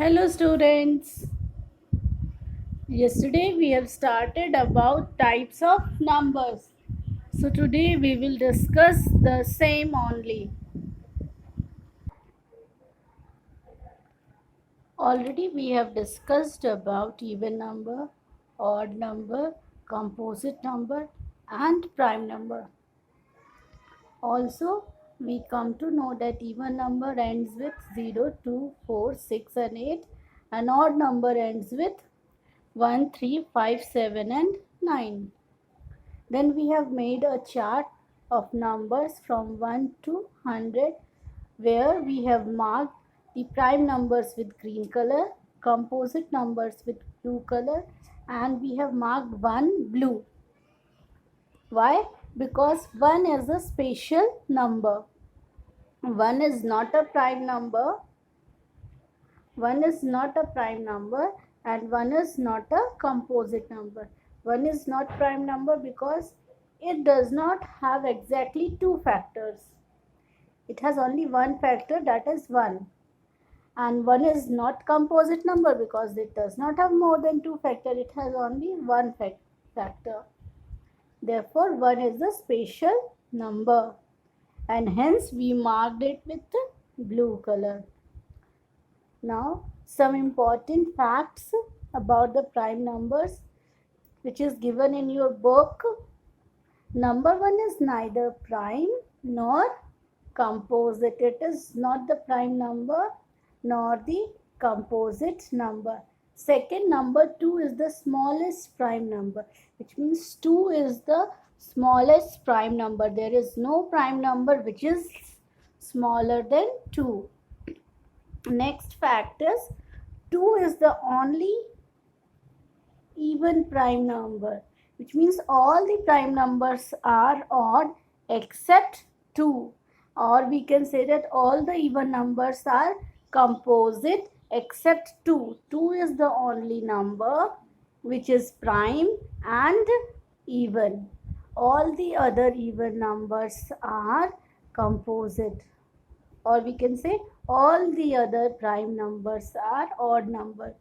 Hello students. Yesterday we have started about types of numbers. So today we will discuss the same only. Already we have discussed about even number, odd number, composite number and prime number. Also we come to know that even number ends with 0, 2, 4, 6 and 8 and odd number ends with 1, 3, 5, 7 and 9. Then we have made a chart of numbers from 1 to 100 where we have marked the prime numbers with green color, composite numbers with blue color and we have marked 1 blue. Why? Because 1 is a special number. 1 is not a prime number. 1 is not a prime number and 1 is not a composite number. 1 is not prime number because it does not have exactly two factors. It has only one factor, that is 1. And 1 is not composite number because it does not have more than two factors. It has only one factor. Therefore 1 is a special number and hence we marked it with the blue color. Now some important facts about the prime numbers which is given in your book. Number 1 is neither prime nor composite. It is not the prime number nor the composite number. Second, number 2 is the smallest prime number, which means 2 is the smallest prime number. There is no prime number which is smaller than 2. Next fact is 2 is the only even prime number, which means all the prime numbers are odd except 2, or we can say that all the even numbers are composite except 2. 2 is the only number which is prime and even. All the other even numbers are composite, or we can say all the other prime numbers are odd numbers.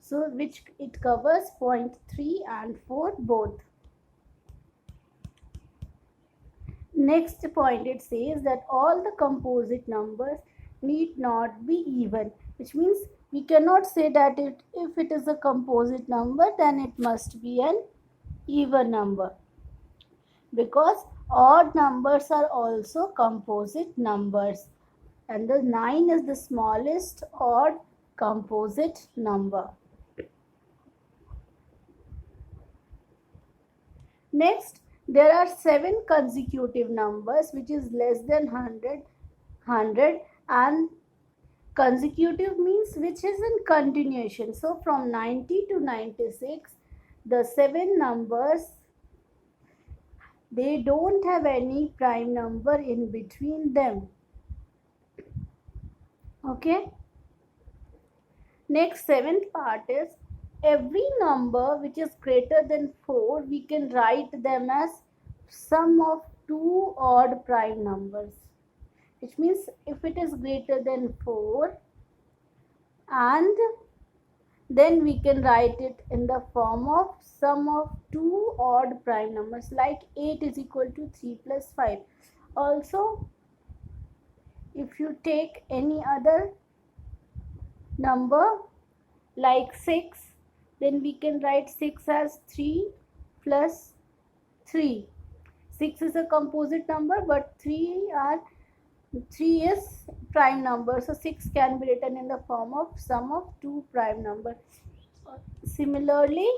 So which it covers point 3 and 4 both. Next point, it says that all the composite numbers need not be even, which means we cannot say that if it is a composite number then it must be an even number, because odd numbers are also composite numbers and the 9 is the smallest odd composite number. Next, there are 7 consecutive numbers which is less than 100 and consecutive means which is in continuation. So from 90 to 96, the 7 numbers, they don't have any prime number in between them. Okay. Next, 7th part is every number which is greater than 4, we can write them as sum of 2 odd prime numbers, which means if it is greater than 4, and then we can write it in the form of sum of 2 odd prime numbers, like 8 is equal to 3 plus 5. Also, if you take any other number like 6, then we can write 6 as 3 plus 3. 6 is a composite number but 3 is prime number, so 6 can be written in the form of sum of 2 prime numbers. Similarly,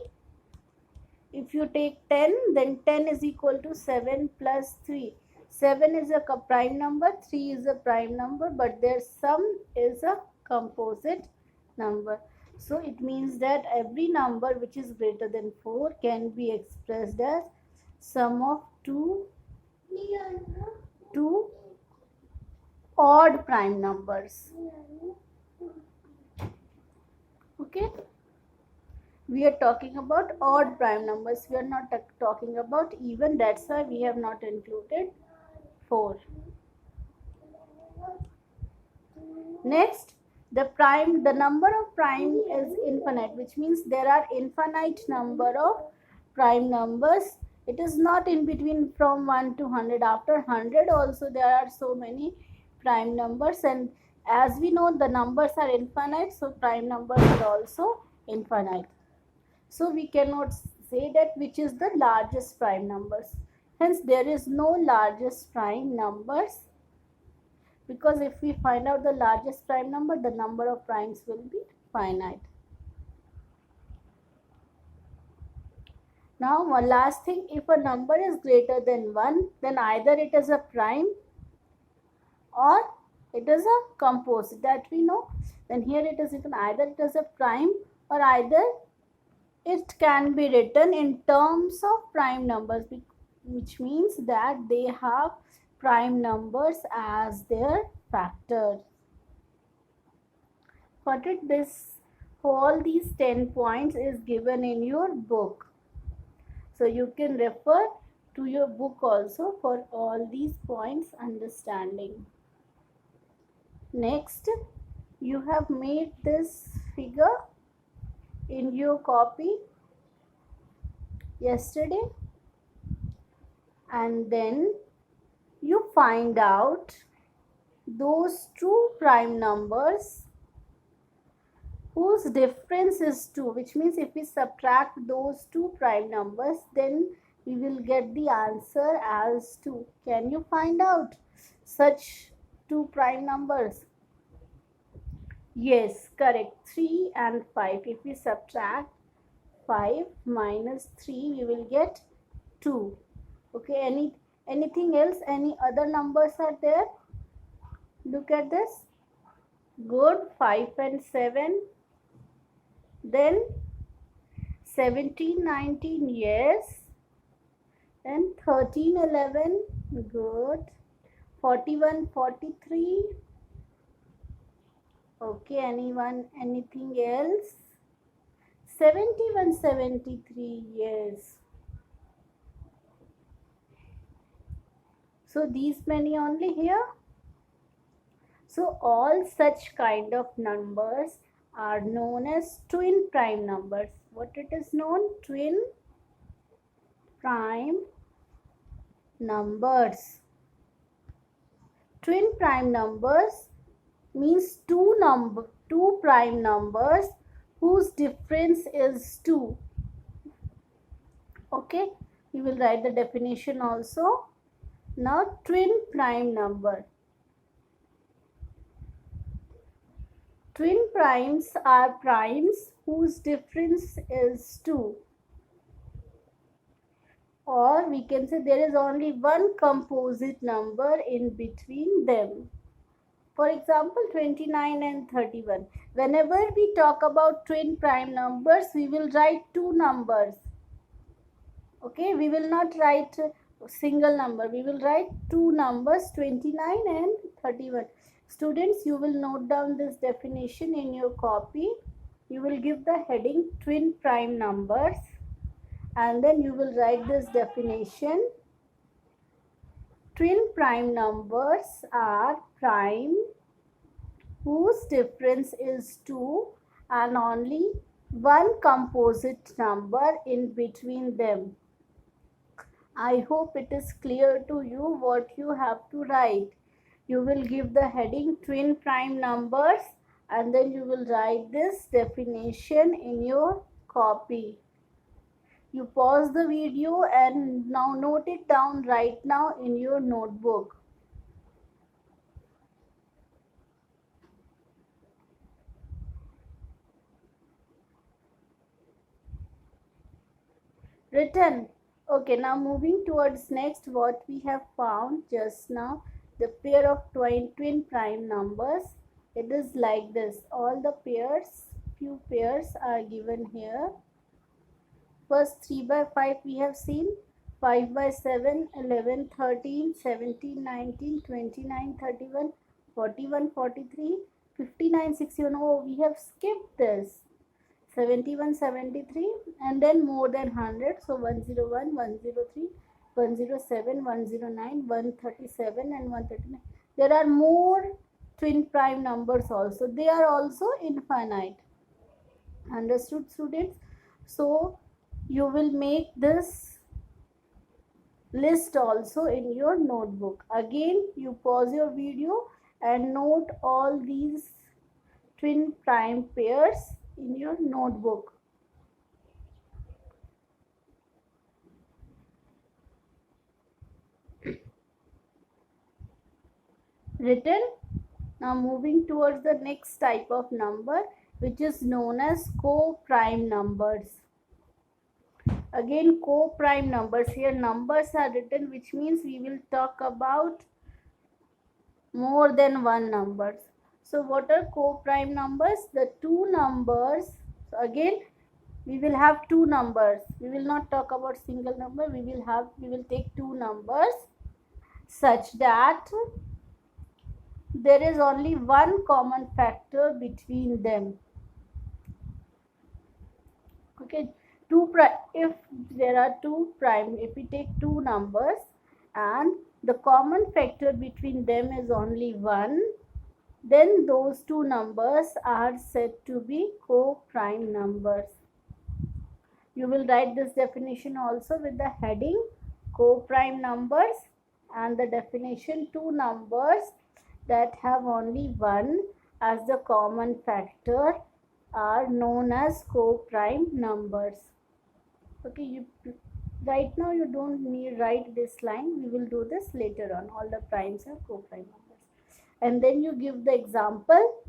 if you take 10, then 10 is equal to 7 plus 3. 7 is a prime number, 3 is a prime number, but their sum is a composite number. So it means that every number which is greater than 4 can be expressed as sum of 2 odd prime numbers. Okay. We are talking about odd prime numbers. We are not talking about even. That's why we have not included 4. Next, the number of prime is infinite, which means there are infinite number of prime numbers. It is not in between from 1 to 100. After 100 also there are so many prime numbers, and as we know the numbers are infinite, so prime numbers are also infinite. So we cannot say that which is the largest prime numbers. Hence there is no largest prime numbers, because if we find out the largest prime number, the number of primes will be finite. Now one last thing, if a number is greater than 1, then either it is a prime or it is a composite, that we know. Then here it is written either it is a prime or either it can be written in terms of prime numbers, which means that they have prime numbers as their factor. Got it? All these 10 points is given in your book. So you can refer to your book also for all these points understanding. Next, you have made this figure in your copy yesterday, and then you find out those two prime numbers whose difference is 2, which means if we subtract those two prime numbers, then we will get the answer as 2. Can you find out such two prime numbers? Yes, correct. 3 and 5. If we subtract 5 minus 3, we will get 2. Okay, anything else? Any other numbers are there? Look at this. Good. 5 and 7. Then 17, 19, yes. Then 13, 11, good. 41, 43. Okay, anything else? 71, 73, yes. So these many only here. So all such kind of numbers are known as twin prime numbers. What it is known? Twin prime numbers. Twin prime numbers means two prime numbers whose difference is 2. Okay, we will write the definition also. Now twin prime number. Twin primes are primes whose difference is 2. Or we can say there is only one composite number in between them. For example, 29 and 31. Whenever we talk about twin prime numbers, we will write two numbers. Okay, we will not write a single number. We will write two numbers, 29 and 31. Students, you will note down this definition in your copy. You will give the heading twin prime numbers, and then you will write this definition. Twin prime numbers are prime whose difference is 2 and only one composite number in between them. I hope it is clear to you what you have to write. You will give the heading twin prime numbers, and then you will write this definition in your copy. You pause the video and now note it down right now in your notebook. Written. Okay, now moving towards next, what we have found just now, the pair of twin prime numbers. It is like this. All the pairs, few pairs are given here. First 3 by 5 we have seen, 5 by 7, 11, 13, 17, 19, 29, 31, 41, 43, 59, 61. Oh, we have skipped this. 71, 73, and then more than 100. So 101, 103, 107, 109, 137 and 139. There are more twin prime numbers also. They are also infinite. Understood, students? So you will make this list also in your notebook. Again, you pause your video and note all these twin prime pairs in your notebook. Written? Now moving towards the next type of number, which is known as co-prime numbers. Again, co-prime numbers. Here numbers are written, which means we will talk about more than one numbers. So what are co-prime numbers? The two numbers. So again, we will have two numbers. We will not talk about single number. We will take two numbers such that there is only one common factor between them. Okay, if there are two prime, if we take two numbers and the common factor between them is only 1, then those two numbers are said to be co-prime numbers. You will write this definition also with the heading co-prime numbers, and the definition: two numbers that have only 1 as the common factor are known as co-prime numbers. Okay, right now you don't need write this line. We will do this later on. All the primes are co-prime numbers. And then you give the example.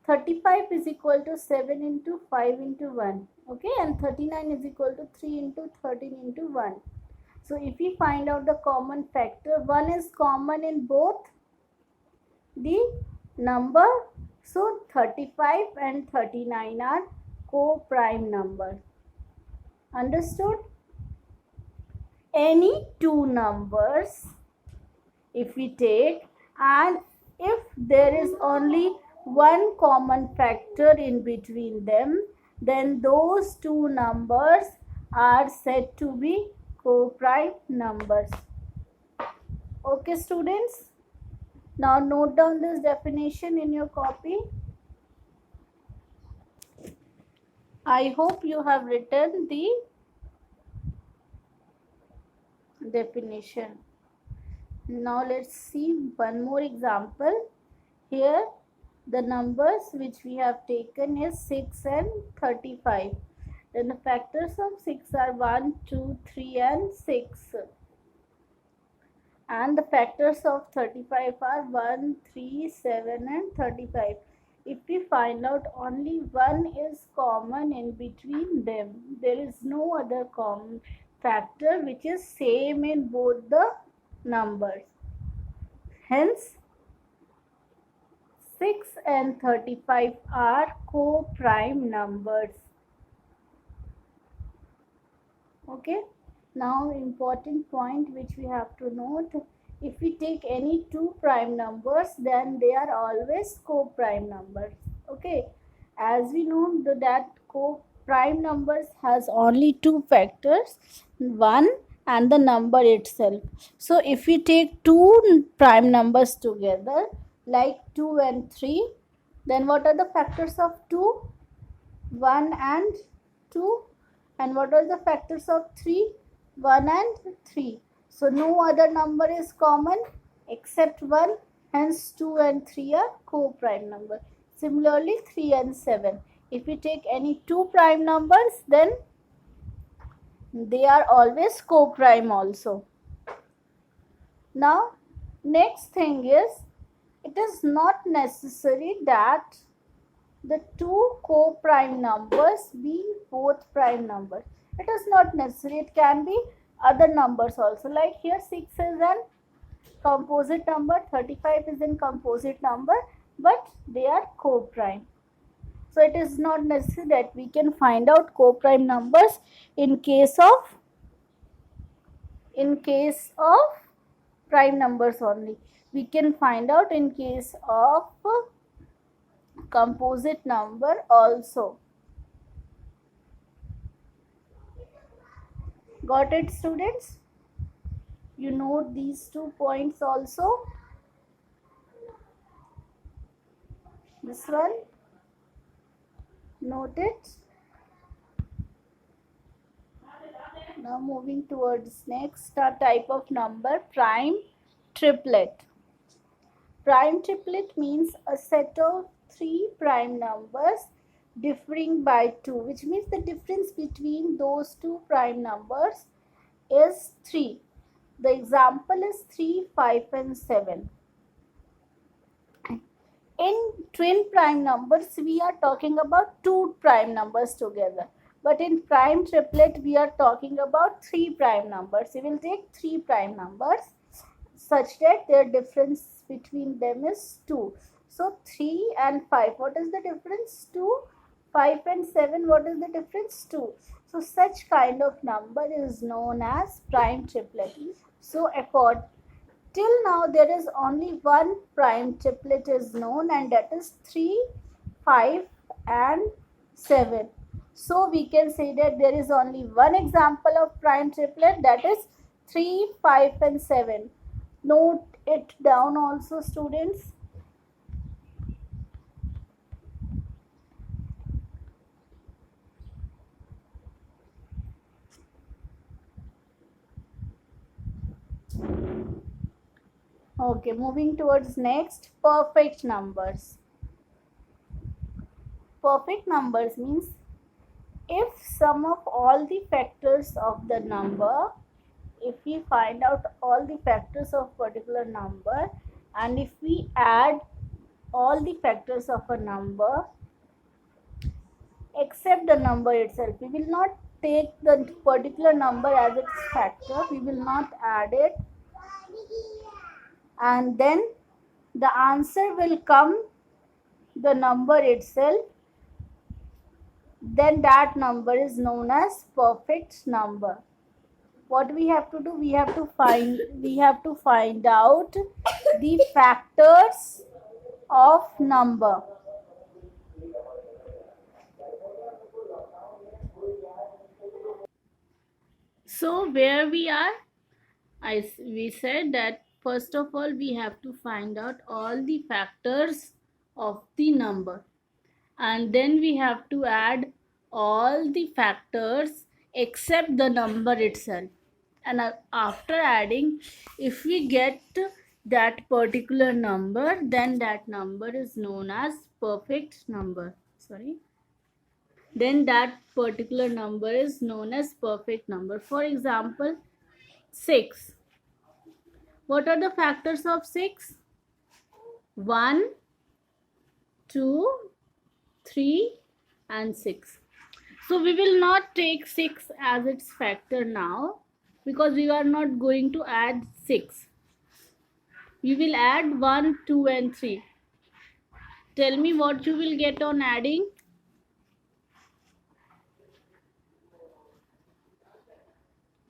35 is equal to 7 into 5 into 1. Okay, and 39 is equal to 3 into 13 into 1. So if we find out the common factor, 1 is common in both the number. So 35 and 39 are co-prime numbers. Understood? Any two numbers, if we take, and if there is only one common factor in between them, then those two numbers are said to be co-prime numbers. Okay, students? Now note down this definition in your copy. I hope you have written the definition. Now let's see one more example. Here the numbers which we have taken is 6 and 35. Then the factors of 6 are 1, 2, 3 and 6. And the factors of 35 are 1, 3, 7 and 35. If we find out only one is common in between them, there is no other common factor which is same in both the numbers. Hence, 6 and 35 are co-prime numbers. Okay. Now important point which we have to note: if we take any two prime numbers, then they are always co-prime numbers. Okay, as we know that co-prime numbers has only two factors, 1 and the number itself. So if we take two prime numbers together like 2 and 3, then what are the factors of 2? 1 and 2. And what are the factors of 3? 1 and 3. So no other number is common except 1. Hence 2 and 3 are co-prime number. Similarly 3 and 7. If we take any two prime numbers, then they are always co-prime also. Now next thing is, it is not necessary that the two co-prime numbers be both prime numbers. It is not necessary. It can be other numbers also. Like here 6 is an composite number, 35 is an composite number, but they are co-prime. So it is not necessary that we can find out co-prime numbers in case of prime numbers only. We can find out in case of composite number also. Got it, students? You note these 2 points also. This one, note it. Now moving towards next type of number, prime triplet. Prime triplet means a set of three prime numbers differing by 2, which means the difference between those two prime numbers is 3. The example is 3, 5 and 7. In twin prime numbers, we are talking about two prime numbers together. But in prime triplet, we are talking about three prime numbers. We will take three prime numbers such that their difference between them is 2. So 3 and 5, what is the difference? 2. 5 and 7, what is the difference? 2. So such kind of number is known as prime triplet. So till now there is only one prime triplet is known, and that is 3, 5 and 7. So we can say that there is only one example of prime triplet, that is 3, 5 and 7. Note it down also, students. Okay, moving towards next, perfect numbers. Perfect numbers means if sum of all the factors of the number, if we find out all the factors of particular number, and if we add all the factors of a number except the number itself, we will not take the particular number as its factor, we will not add it, and then the answer will come the number itself, then that number is known as perfect number. What we have to do, we have to find out the factors of number. So where we are, we said that first of all we have to find out all the factors of the number, and then we have to add all the factors except the number itself, and after adding, if we get that particular number, then that number is known as perfect number. Then that particular number is known as perfect number. For example, 6. What are the factors of 6? 1, 2, 3 and 6. So we will not take 6 as its factor now, because we are not going to add 6. We will add 1, 2 and 3. Tell me what you will get on adding.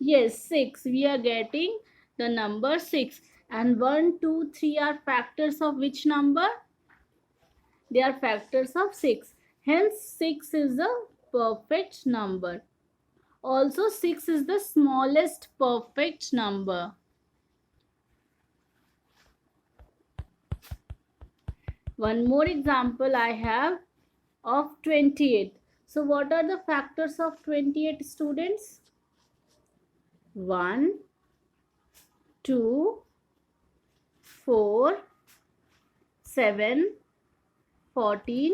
Yes, 6. We are getting the number 6. And 1, 2, 3 are factors of which number? They are factors of 6. Hence, 6 is a perfect number. Also, 6 is the smallest perfect number. One more example I have of 28. So, what are the factors of 28, students? 1, 2, 4, 7, 14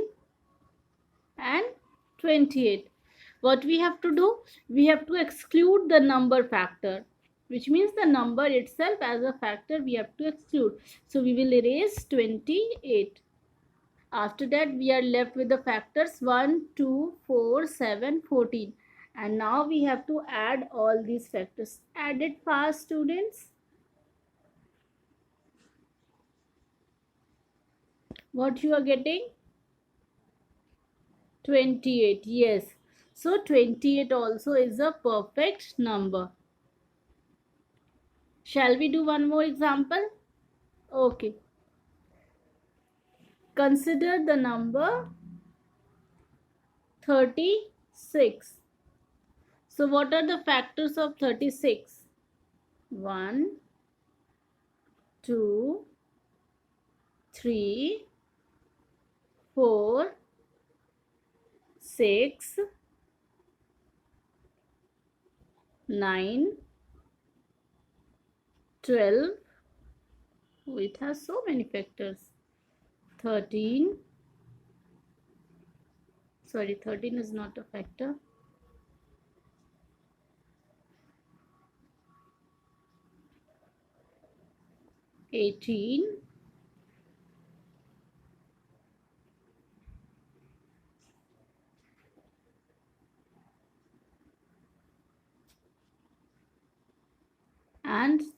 and 28. What we have to do? We have to exclude the number factor, which means the number itself as a factor we have to exclude. So we will erase 28. After that, we are left with the factors 1, 2, 4, 7, 14. And now we have to add all these factors. Add it fast, students. What you are getting? 28. Yes. So 28 also is a perfect number. Shall we do one more example? Okay. Consider the number 36. So what are the factors of 36? 1, 2, 3, 4, 6, 9, 12. Oh, it has so many factors. 13. Sorry, 13 is not a factor. 18.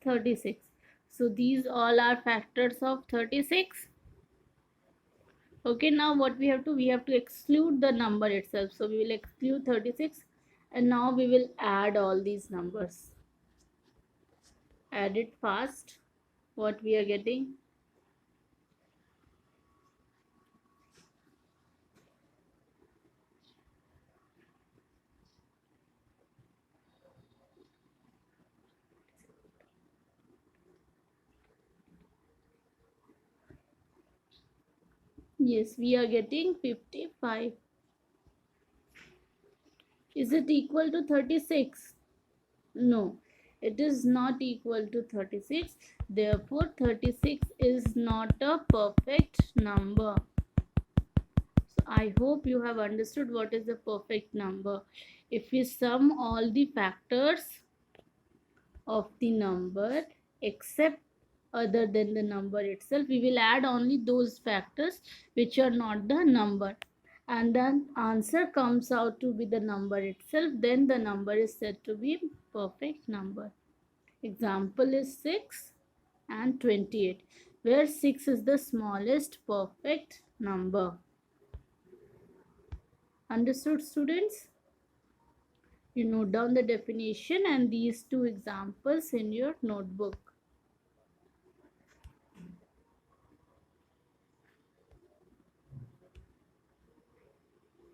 36. So these all are factors of 36. Okay, now what we have to exclude the number itself. So we will exclude 36, and now we will add all these numbers. Add it fast. What we are getting? Yes, we are getting 55. Is it equal to 36? No, it is not equal to 36. Therefore, 36 is not a perfect number. So I hope you have understood what is the perfect number. If we sum all the factors of the number except other than the number itself, we will add only those factors which are not the number, and then answer comes out to be the number itself, then the number is said to be perfect number. Example is 6 and 28, where 6 is the smallest perfect number. Understood, students? You note down the definition and these two examples in your notebook.